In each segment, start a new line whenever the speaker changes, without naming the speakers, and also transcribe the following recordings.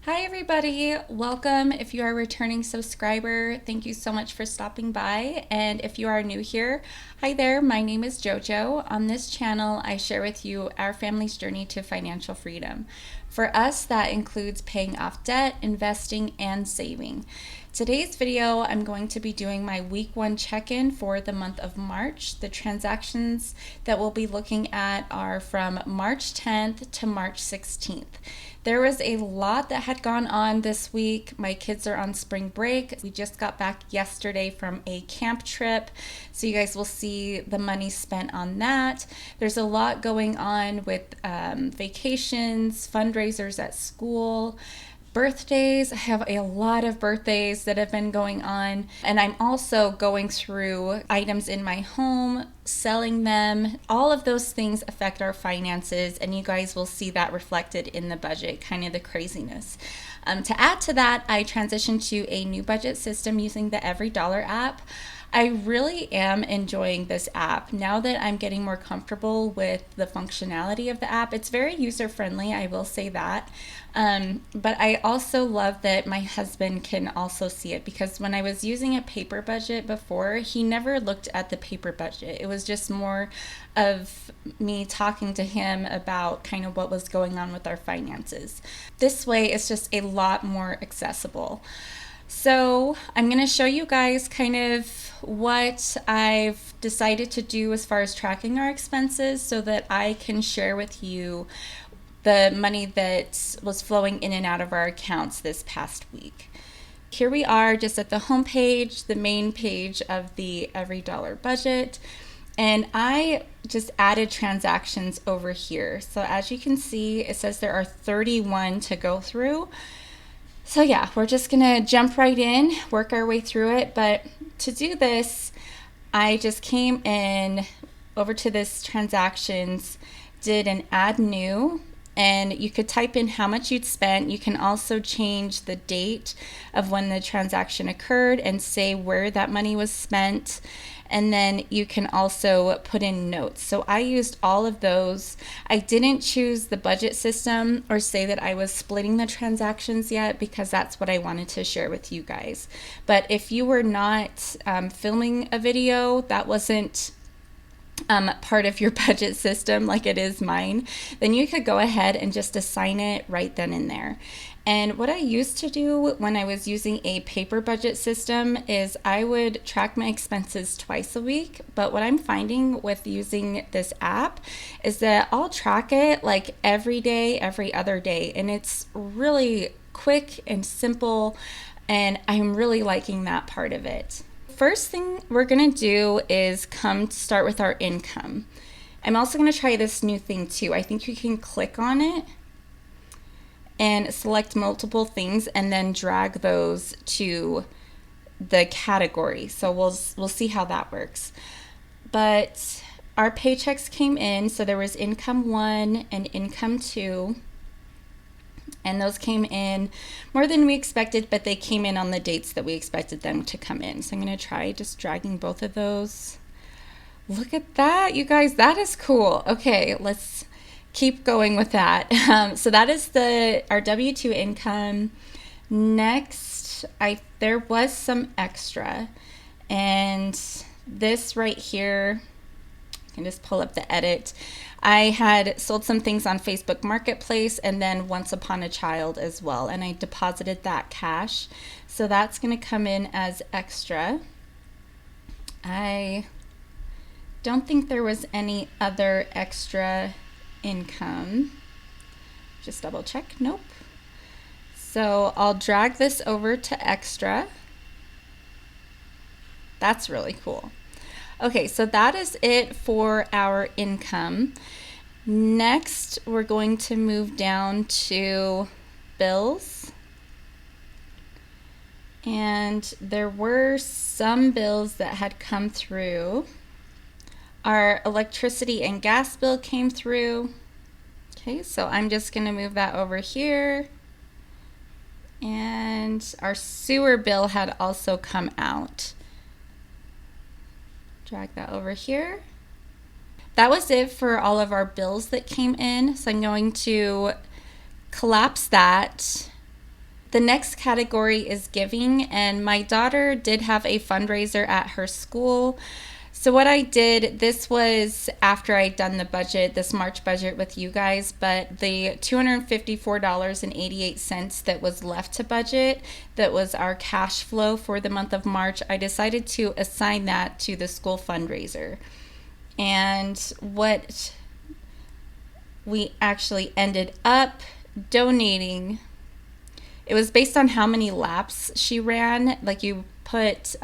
Hi everybody, welcome. If you are a returning subscriber, thank you so much for stopping by. And if you are new here, hi there, my name is JoJo. On this channel, I share with you our family's journey to financial freedom. For us, that includes paying off debt, investing, and saving. Today's video, I'm going to be doing my week one check-in for the month of March. The transactions that we'll be looking at are from March 10th to March 16th. There was a lot that had gone on this week. My kids are on spring break. We just got back yesterday from a camp trip, so you guys will see the money spent on that. There's a lot going on with vacations, fundraisers at school, birthdays. I have a lot of birthdays that have been going on, and I'm also going through items in my home, selling them. All of those things affect our finances, and you guys will see that reflected in the budget, kind of the craziness. To add to that, I transitioned to a new budget system using the EveryDollar app. I really am enjoying this app now that I'm getting more comfortable with the functionality of the app. It's very user friendly, I will say that. But I also love that my husband can also see it, because when I was using a paper budget before, he never looked at the paper budget. It was just more of me talking to him about kind of what was going on with our finances. This way, it's just a lot more accessible. So I'm going to show you guys kind of what I've decided to do as far as tracking our expenses so that I can share with you the money that was flowing in and out of our accounts this past week. Here we are just at the home page, the main page of the EveryDollar budget. And I just added transactions over here. So as you can see, it says there are 31 to go through. So yeah, we're just gonna jump right in, work our way through it. But to do this, I just came in over to this transactions, did an add new, and you could type in how much you'd spent. You can also change the date of when the transaction occurred and say where that money was spent. And then you can also put in notes. So I used all of those. I didn't choose the budget system or say that I was splitting the transactions yet, because that's what I wanted to share with you guys. But if you were not filming a video, that wasn't part of your budget system like it is mine, then you could go ahead and just assign it right then and there. And what I used to do when I was using a paper budget system is I would track my expenses twice a week. But what I'm finding with using this app is that I'll track it like every day, every other day. And it's really quick and simple. And I'm really liking that part of it. First thing we're going to do is start with our income. I'm also going to try this new thing too. I think you can click on it and select multiple things and then drag those to the category. So we'll see how that works. But our paychecks came in, so there was income 1 and income 2. And those came in more than we expected, but they came in on the dates that we expected them to come in. So I'm going to try just dragging both of those. Look at that, you guys. That is cool. Okay, let's keep going with that. So that is our W-2 income. Next, there was some extra. And this right here, I can just pull up the edit. I had sold some things on Facebook Marketplace and then Once Upon a Child as well, and I deposited that cash. So that's going to come in as extra. I don't think there was any other extra income. Just double check. Nope. So I'll drag this over to extra. That's really cool. Okay, so that is it for our income. Next, we're going to move down to bills. And there were some bills that had come through. Our electricity and gas bill came through. Okay, so I'm just going to move that over here. And our sewer bill had also come out. Drag that over here. That was it for all of our bills that came in. So I'm going to collapse that The next category is giving, and my daughter did have a fundraiser at her school. So what I did, this was after I'd done the budget, this March budget with you guys, but the $254.88 that was left to budget, that was our cash flow for the month of March, I decided to assign that to the school fundraiser. And what we actually ended up donating, it was based on how many laps she ran. Like you put,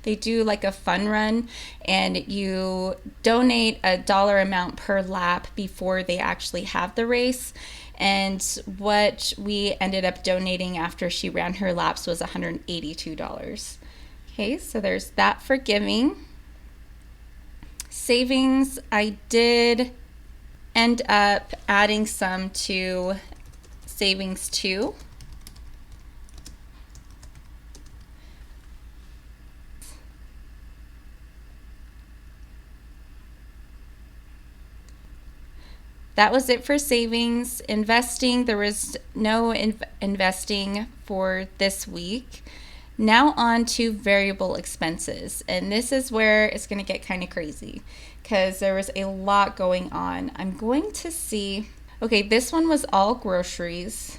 they do like a fun run, and you donate a dollar amount per lap before they actually have the race. And what we ended up donating after she ran her laps was $182. Okay, so there's that for giving. Savings, I did end up adding some to savings too. That was it for savings. Investing, there was no investing for this week. Now on to variable expenses. And this is where it's going to get kind of crazy because there was a lot going on. I'm going to see, okay, this one was all groceries.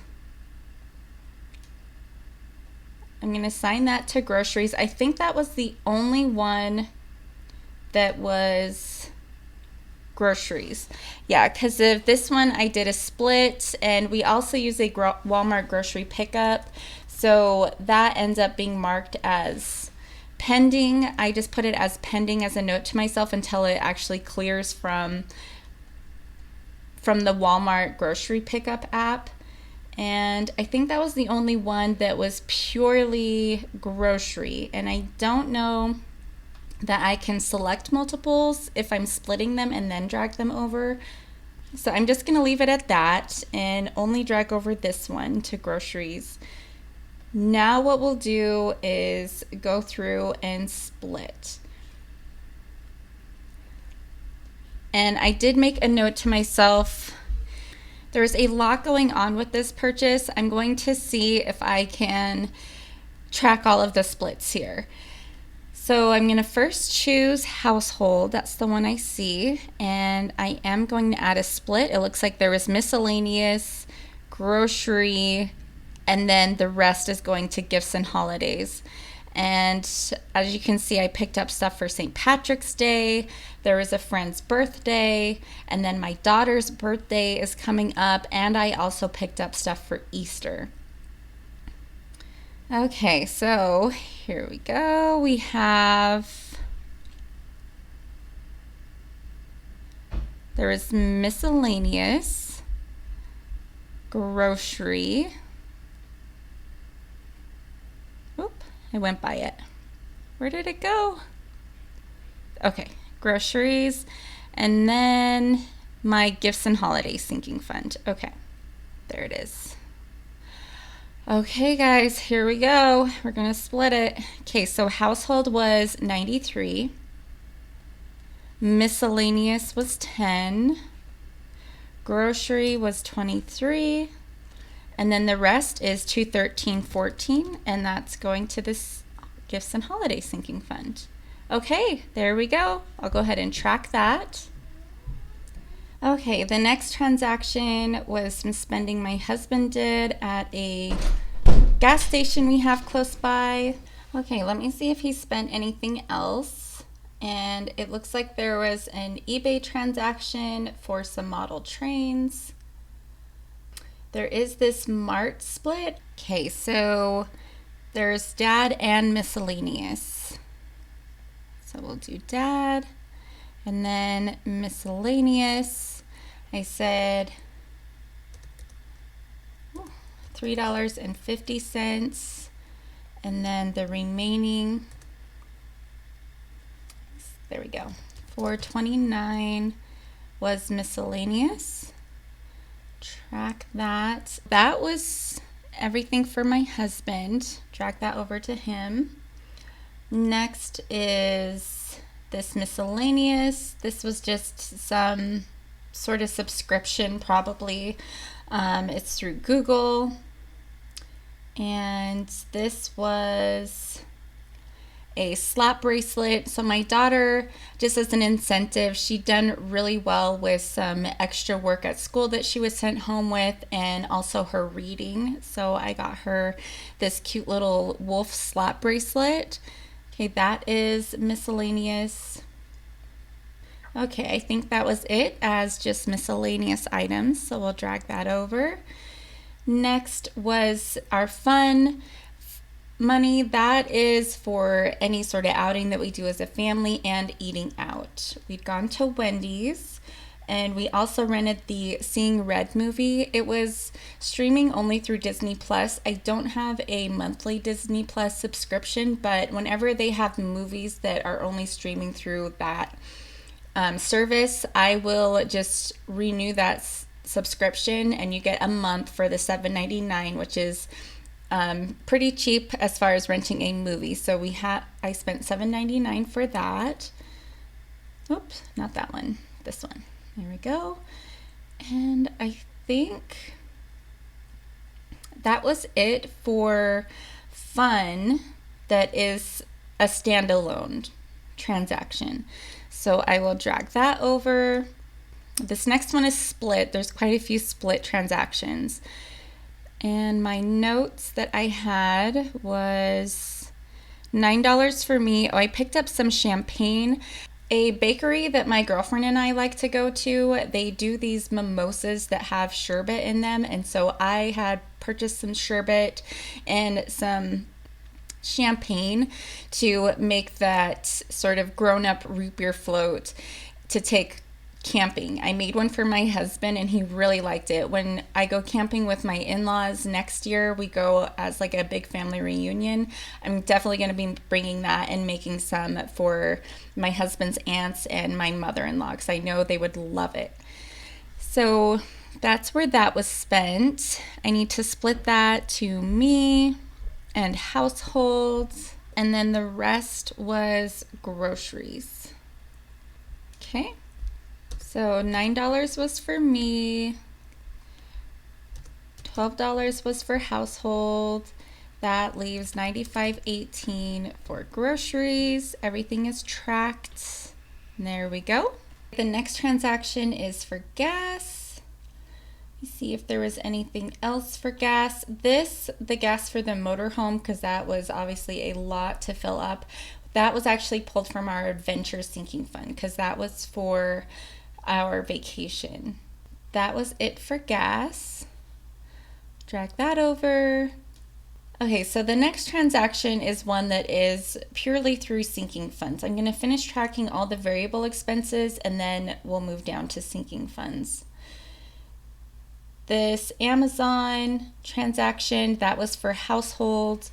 I'm going to assign that to groceries. I think that was the only one that was groceries. Yeah, because of this one I did a split, and we also use a Walmart grocery pickup, so that ends up being marked as pending. I just put it as pending as a note to myself until it actually clears from the Walmart grocery pickup app. And I think that was the only one that was purely grocery, and I don't know that I can select multiples if I'm splitting them and then drag them over. So I'm just going to leave it at that and only drag over this one to groceries. Now what we'll do is go through and split. And I did make a note to myself. There's a lot going on with this purchase. I'm going to see if I can track all of the splits here. So I'm going to first choose household. That's the one I see. And I am going to add a split. It looks like there was miscellaneous, grocery, and then the rest is going to gifts and holidays. And as you can see, I picked up stuff for St. Patrick's Day. There was a friend's birthday. And then my daughter's birthday is coming up. And I also picked up stuff for Easter. Okay, so here we go. We have, there is miscellaneous, grocery. Oop, I went by it. Where did it go? Okay, groceries, and then my gifts and holiday sinking fund. Okay, there it is. Okay guys, here we go. We're gonna split it. Okay, so household was 93. Miscellaneous was 10. Grocery was 23. And then the rest is 213.14, and that's going to this gifts and holiday sinking fund. Okay, there we go. I'll go ahead and track that. Okay, the next transaction was some spending my husband did at a gas station we have close by. Okay, let me see if he spent anything else. And it looks like there was an eBay transaction for some model trains. There is this Mart split. Okay, so there's dad and miscellaneous. So we'll do dad. And then miscellaneous, I said $3.50. And then the remaining, there we go, $4.29 was miscellaneous. Track that. That was everything for my husband. Drag that over to him. Next is this miscellaneous. This was just some sort of subscription probably. It's through Google. And this was a slap bracelet. So my daughter, just as an incentive, she'd done really well with some extra work at school that she was sent home with, and also her reading. So I got her this cute little wolf slap bracelet. Okay, that is miscellaneous. Okay, I think that was it as just miscellaneous items, so we'll drag that over. Next was our fun money. That is for any sort of outing that we do as a family and eating out. We'd gone to Wendy's, and we also rented the Seeing Red movie. It was streaming only through Disney Plus. I don't have a monthly Disney Plus subscription, but whenever they have movies that are only streaming through that service, I will just renew that subscription, and you get a month for the $7.99, which is pretty cheap as far as renting a movie. So I spent $7.99 for that. Oops, not that one, this one. There we go. And I think that was it for fun that is a standalone transaction. So I will drag that over. This next one is split. There's quite a few split transactions. And my notes that I had was $9 for me. Oh, I picked up some champagne. A bakery that my girlfriend and I like to go to, they do these mimosas that have sherbet in them. And so I had purchased some sherbet and some champagne to make that sort of grown-up root beer float to take camping. I made one for my husband and he really liked it. When I go camping with my in-laws next year, we go as like a big family reunion. I'm definitely going to be bringing that and making some for my husband's aunts and my mother-in-law because I know they would love it. So that's where that was spent. I need to split that to me and households, and then the rest was groceries. Okay. So $9 was for me, $12 was for household. That leaves $95.18 for groceries. Everything is tracked. And there we go. The next transaction is for gas. Let's see if there was anything else for gas. The gas for the motorhome, because that was obviously a lot to fill up. That was actually pulled from our adventure sinking fund because that was for our vacation. That was it for gas. Drag that over. Okay, so the next transaction is one that is purely through sinking funds. I'm going to finish tracking all the variable expenses and then we'll move down to sinking funds. This Amazon transaction, that was for household.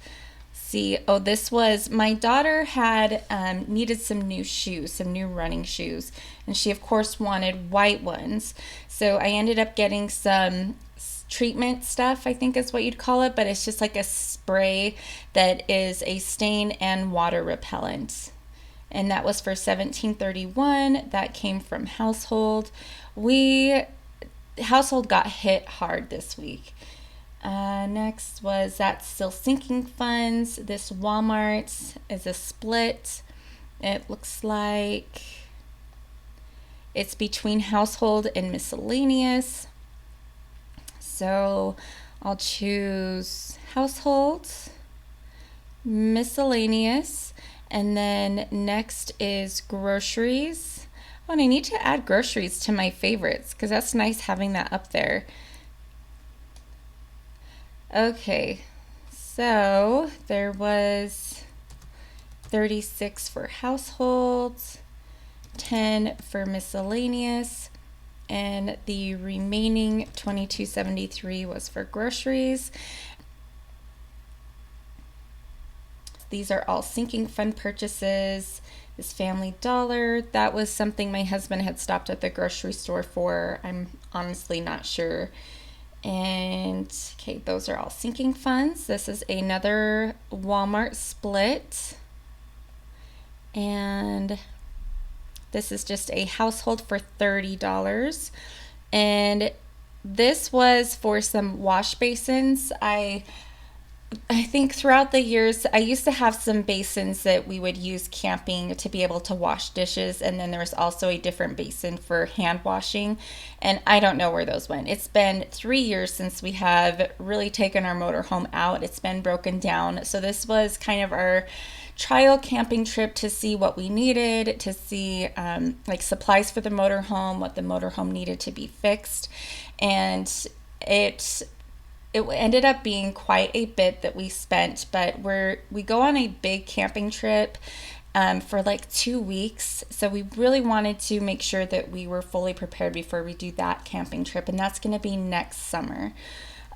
This was, my daughter had needed some new shoes, some new running shoes, and she of course wanted white ones. So I ended up getting some treatment stuff, I think is what you'd call it, but it's just like a spray that is a stain and water repellent. And that was for $17.31. That came from household. Household got hit hard this week. Next was that's still sinking funds. This Walmart is a split. It looks like it's between household and miscellaneous. So I'll choose household, miscellaneous, and then next is groceries. Oh, and I need to add groceries to my favorites because that's nice having that up there. Okay, so there was 36 for households, 10 for miscellaneous, and the remaining $22.73 was for groceries. These are all sinking fund purchases. This Family Dollar, that was something my husband had stopped at the grocery store for. I'm honestly not sure. And okay, those are all sinking funds. This is another Walmart split. And this is just a household for $30. And this was for some wash basins. I think throughout the years, I used to have some basins that we would use camping to be able to wash dishes. And then there was also a different basin for hand washing. And I don't know where those went. It's been 3 years since we have really taken our motorhome out. It's been broken down. So this was kind of our trial camping trip to see what we needed, to see like supplies for the motorhome, what the motorhome needed to be fixed. And it ended up being quite a bit that we spent, but we go on a big camping trip for like 2 weeks. So we really wanted to make sure that we were fully prepared before we do that camping trip, and that's going to be next summer.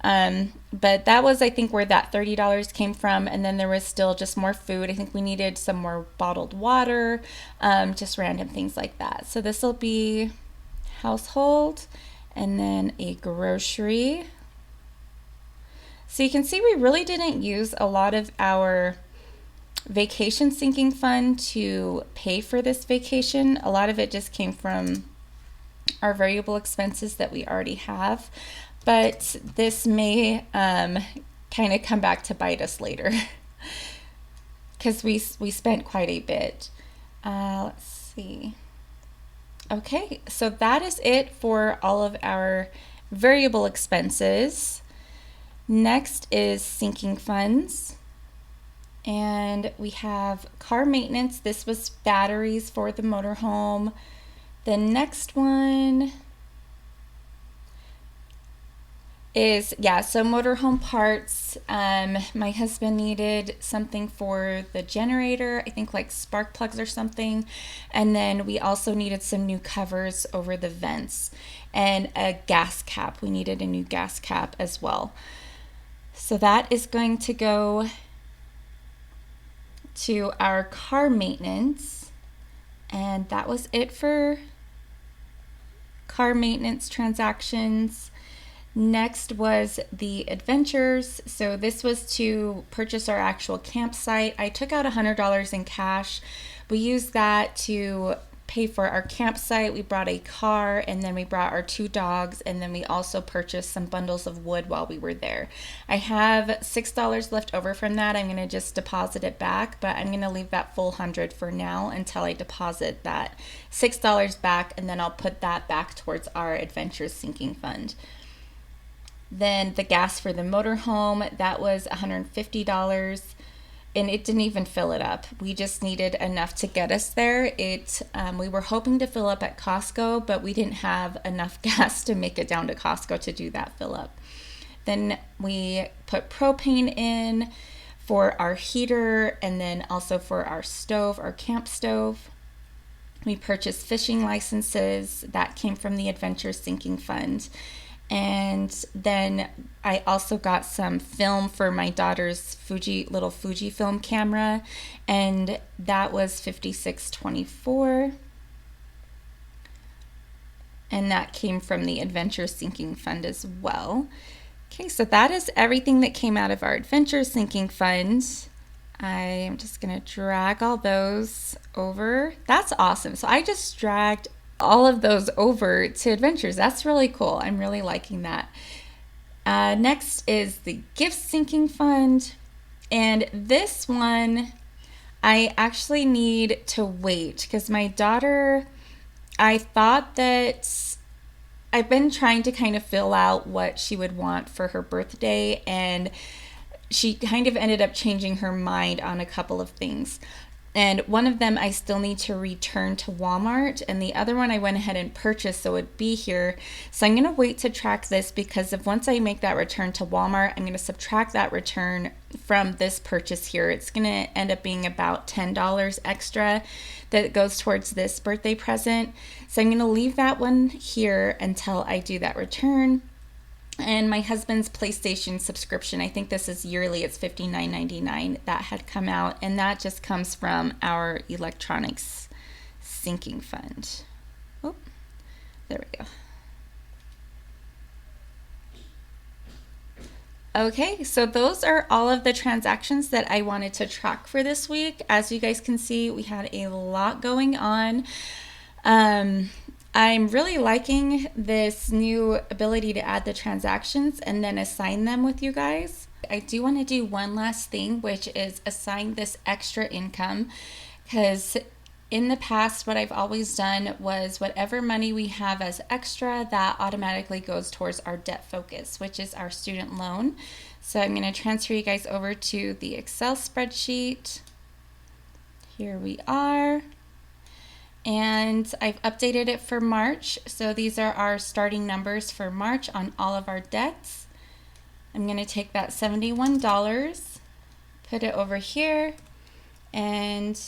But that was, I think, where that $30 came from. And then there was still just more food. I think we needed some more bottled water, just random things like that. So this will be household and then a grocery. So you can see we really didn't use a lot of our vacation sinking fund to pay for this vacation. A lot of it just came from our variable expenses that we already have. But this may kind of come back to bite us later because we spent quite a bit. Let's see. Okay, so that is it for all of our variable expenses. Next is sinking funds. And we have car maintenance. This was batteries for the motorhome. The next one is, so motorhome parts. My husband needed something for the generator, I think like spark plugs or something. And then we also needed some new covers over the vents and a gas cap. We needed a new gas cap as well. So that is going to go to our car maintenance. And that was it for car maintenance transactions. Next was the adventures. So this was to purchase our actual campsite. I took out $100 in cash. We used that to pay for our campsite. We brought a car, and then we brought our 2 dogs, and then we also purchased some bundles of wood while we were there. I have $6 left over from that. I'm going to just deposit it back, but I'm going to leave that full 100 for now until I deposit that $6 back, and then I'll put that back towards our adventures sinking fund. Then the gas for the motorhome, that was $150. And it didn't even fill it up. We just needed enough to get us there. We were hoping to fill up at Costco, but we didn't have enough gas to make it down to Costco to do that fill up. Then we put propane in for our heater and then also for our stove, our camp stove. We purchased fishing licenses. That came from the Adventure Sinking Fund. And then I also got some film for my daughter's little Fuji film camera, and that was $56.24. And that came from the Adventure Sinking Fund as well. Okay, so that is everything that came out of our Adventure Sinking Fund. I'm just going to drag all those over. That's awesome. So I just dragged all of those over to adventures. That's really cool. I'm really liking that. Next is the gift sinking fund. And this one, I actually need to wait because my daughter, I thought that I've been trying to kind of fill out what she would want for her birthday, and she kind of ended up changing her mind on a couple of things. And one of them I still need to return to Walmart, and the other one I went ahead and purchased, so it'd be here. So I'm going to wait to track this because if once I make that return to Walmart, I'm going to subtract that return from this purchase here. It's going to end up being about $10 extra that goes towards this birthday present. So I'm going to leave that one here until I do that return. And my husband's PlayStation subscription, I think this is yearly, it's $59.99, that had come out, and that just comes from our electronics sinking fund. Oh, there we go. Okay, so those are all of the transactions that I wanted to track for this week. As you guys can see, we had a lot going on. I'm really liking this new ability to add the transactions and then assign them with you guys. I do want to do one last thing, which is assign this extra income, because in the past, what I've always done was whatever money we have as extra, that automatically goes towards our debt focus, which is our student loan. So I'm going to transfer you guys over to the Excel spreadsheet. Here we are. And I've updated it for March. So these are our starting numbers for March on all of our debts. I'm going to take that $71, put it over here, and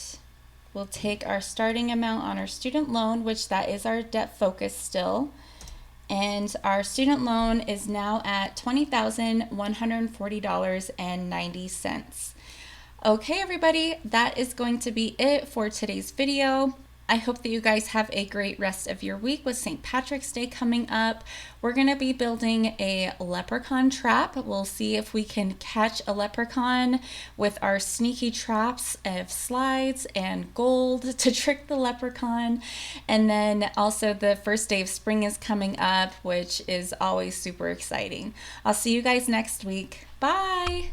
we'll take our starting amount on our student loan, which that is our debt focus still. And our student loan is now at $20,140.90. Okay, everybody, that is going to be it for today's video. I hope that you guys have a great rest of your week with St. Patrick's Day coming up. We're going to be building a leprechaun trap. We'll see if we can catch a leprechaun with our sneaky traps of slides and gold to trick the leprechaun. And then also the first day of spring is coming up, which is always super exciting. I'll see you guys next week. Bye!